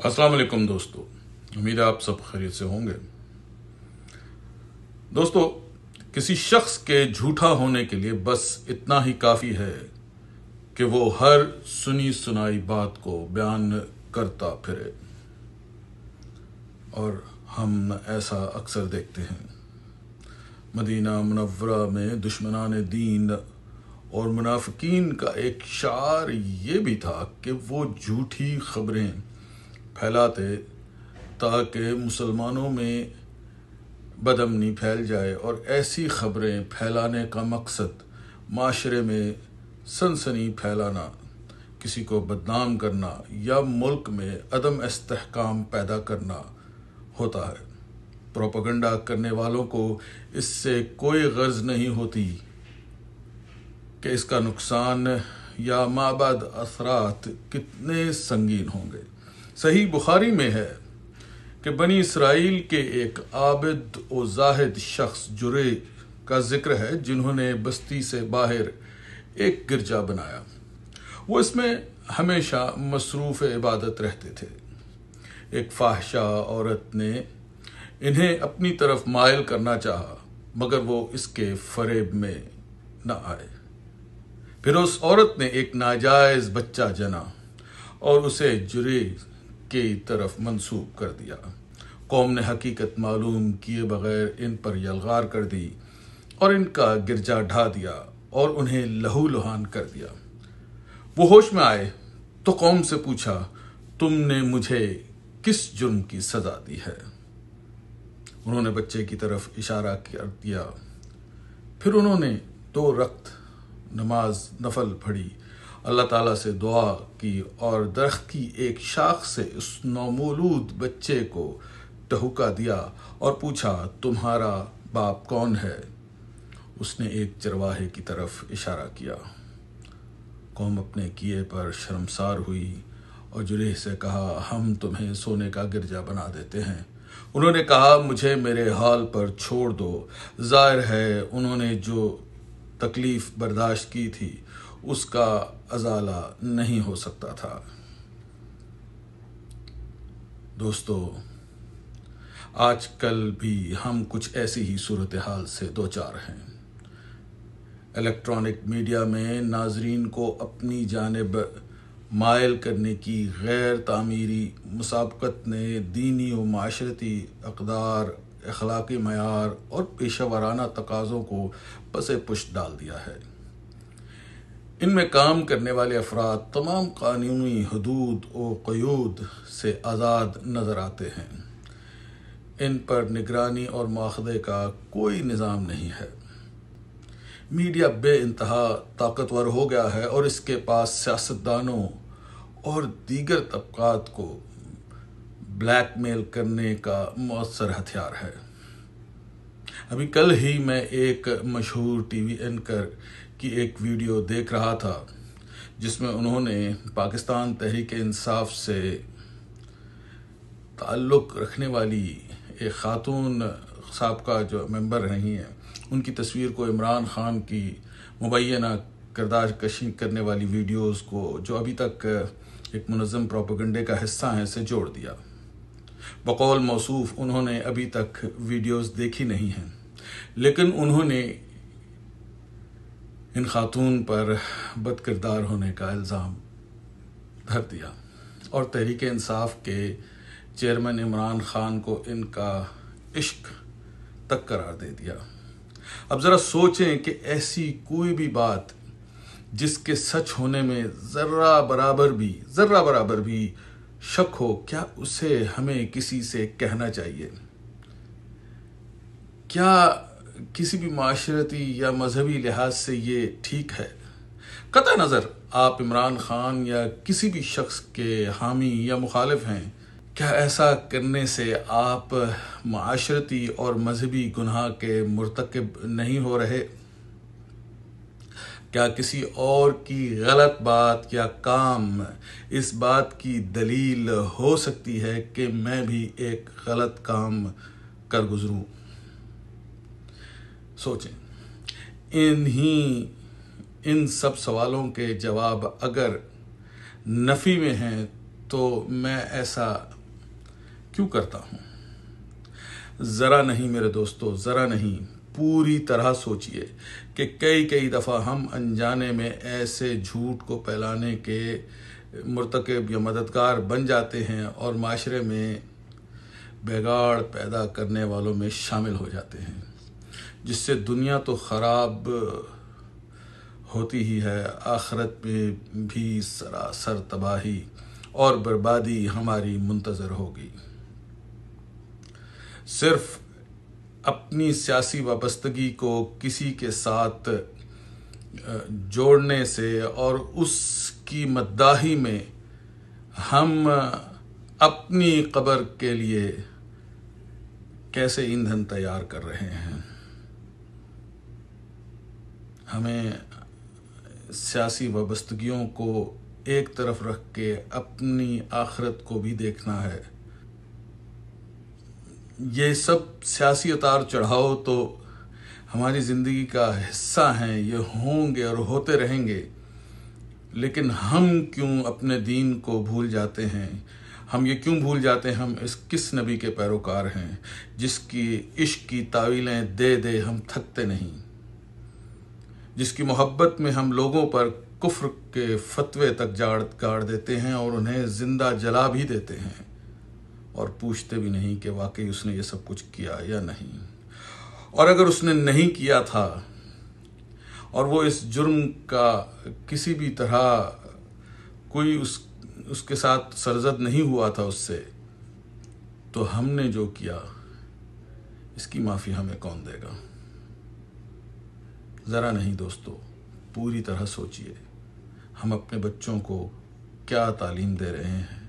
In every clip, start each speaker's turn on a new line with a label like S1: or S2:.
S1: अस्सलाम वालेकुम दोस्तों, उम्मीद है आप सब खैरियत से होंगे। दोस्तों, किसी शख्स के झूठा होने के लिए बस इतना ही काफ़ी है कि वो हर सुनी सुनाई बात को बयान करता फिरे, और हम ऐसा अक्सर देखते हैं। मदीना मुनव्वरा में दुश्मनान दीन और मुनाफिकीन का एक शार ये भी था कि वो झूठी खबरें फैलाते ताकि मुसलमानों में बदअमनी फैल जाए, और ऐसी खबरें फैलाने का मकसद माशरे में सनसनी फैलाना, किसी को बदनाम करना या मुल्क में अदम इस्तेहकाम पैदा करना होता है। प्रोपेगेंडा करने वालों को इससे कोई गर्ज नहीं होती कि इसका नुकसान या माबाद असरात कितने संगीन होंगे। सही बुखारी में है कि बनी इसराइल के एक आबिद और जाहिद शख्स जुरे का जिक्र है, जिन्होंने बस्ती से बाहर एक गिरजा बनाया। वो इसमें हमेशा मसरूफ़ इबादत रहते थे। एक फाहशा औरत ने इन्हें अपनी तरफ मायल करना चाहा, मगर वो इसके फरेब में न आए। फिर उस औरत ने एक नाजायज़ बच्चा जना और उसे जुरे की तरफ मंसूब कर दिया। कौम ने हकीकत मालूम किए बगैर इन पर यलगार कर दी और इनका गिरजा ढा दिया और उन्हें लहूलुहान कर दिया। वो होश में आए तो कौम से पूछा, तुमने मुझे किस जुर्म की सजा दी है? उन्होंने बच्चे की तरफ इशारा कर दिया। फिर उन्होंने 2 रक्त नमाज नफल पढ़ी, अल्लाह ताला से दुआ की और दरख्त की एक शाख से उस नौमौलूद बच्चे को टहुका दिया और पूछा, तुम्हारा बाप कौन है? उसने एक चरवाहे की तरफ इशारा किया। कौम अपने किए पर शर्मसार हुई और जुरेह से कहा, हम तुम्हें सोने का गिरजा बना देते हैं। उन्होंने कहा, मुझे मेरे हाल पर छोड़ दो। जाहिर है उन्होंने जो तकलीफ बर्दाश्त की थी उसका अजाला नहीं हो सकता था। दोस्तों, आजकल भी हम कुछ ऐसी ही सूरत हाल से दो चार हैं। इलेक्ट्रॉनिक मीडिया में नाजरीन को अपनी जानिब मायल करने की गैर तामीरी मुसाबकत ने दीनी व माशरती अक़दार, अखलाकी मयार और पेशेवराना तकाज़ों को पसे पुष्ट डाल दिया है। इनमें काम करने वाले अफराद तमाम कानूनी हदूद और क़यूद से आज़ाद नज़र आते हैं। इन पर निगरानी और मुआख़ज़े का कोई निज़ाम नहीं है। मीडिया बेइंतहा ताकतवर हो गया है और इसके पास सियासतदानों और दीगर तबक़ात को ब्लैकमेल करने का मौसर हथियार है। अभी कल ही मैं एक मशहूर टीवी एंकर की एक वीडियो देख रहा था, जिसमें उन्होंने पाकिस्तान तहरीक इंसाफ से ताल्लुक़ रखने वाली एक ख़ातून साबका जो मेंबर रही हैं, उनकी तस्वीर को इमरान खान की मुबैना किरदार कशी करने वाली वीडियोस को, जो अभी तक एक मुनज़्ज़म प्रोपेगेंडे का हिस्सा हैं, से जोड़ दिया। बकौल मौसूफ उन्होंने अभी तक वीडियोस देखी नहीं हैं, लेकिन उन्होंने इन खातून पर बदकिरदार होने का इल्ज़ाम धर दिया और तहरीक इंसाफ के चेयरमैन इमरान खान को इनका इश्क तक करार दे दिया। अब ज़रा सोचें कि ऐसी कोई भी बात जिसके सच होने में ज़र्रा बराबर भी शक हो, क्या उसे हमें किसी से कहना चाहिए? क्या किसी भी माशरती या मजहबी लिहाज से ये ठीक है? कतई नज़र आप इमरान खान या किसी भी शख्स के हामी या मुखालिफ हैं, क्या ऐसा करने से आप माशरती और मजहबी गुनाह के मुर्तकिब नहीं हो रहे? क्या किसी और की गलत बात या काम इस बात की दलील हो सकती है कि मैं भी एक गलत काम कर गुजरूं? सोचें। इन सब सवालों के जवाब अगर नफ़ी में हैं तो मैं ऐसा क्यों करता हूँ? ज़रा नहीं मेरे दोस्तों, ज़रा नहीं, पूरी तरह सोचिए कि कई दफ़ा हम अनजाने में ऐसे झूठ को फैलाने के मुर्तकिब या मददगार बन जाते हैं और माशरे में बिगाड़ पैदा करने वालों में शामिल हो जाते हैं, जिससे दुनिया तो ख़राब होती ही है, आखिरत में भी सरासर तबाही और बर्बादी हमारी मुंतज़र होगी। सिर्फ अपनी सियासी वाबस्तगी को किसी के साथ जोड़ने से और उसकी मद्दाही में हम अपनी कब्र के लिए कैसे ईंधन तैयार कर रहे हैं। हमें सियासी वाबस्तगियों को एक तरफ रख के अपनी आखिरत को भी देखना है। ये सब सियासी उतार चढ़ाव तो हमारी ज़िंदगी का हिस्सा हैं, ये होंगे और होते रहेंगे, लेकिन हम क्यों अपने दीन को भूल जाते हैं? हम ये क्यों भूल जाते हैं हम इस किस नबी के पैरोकार हैं जिसकी इश्क की तावीलें दे दे हम थकते नहीं, जिसकी मोहब्बत में हम लोगों पर कुफ्र के फतवे तक गाड़ देते हैं और उन्हें जिंदा जला भी देते हैं और पूछते भी नहीं कि वाकई उसने ये सब कुछ किया या नहीं। और अगर उसने नहीं किया था और वो इस जुर्म का किसी भी तरह कोई उसके साथ सरजद नहीं हुआ था उससे, तो हमने जो किया इसकी माफ़ी हमें कौन देगा? ज़रा नहीं दोस्तों, पूरी तरह सोचिए हम अपने बच्चों को क्या तालीम दे रहे हैं,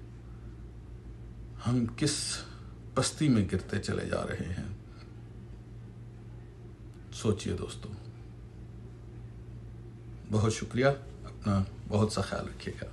S1: हम किस पस्ती में गिरते चले जा रहे हैं। सोचिए दोस्तों। बहुत शुक्रिया, अपना बहुत सा ख्याल रखिएगा।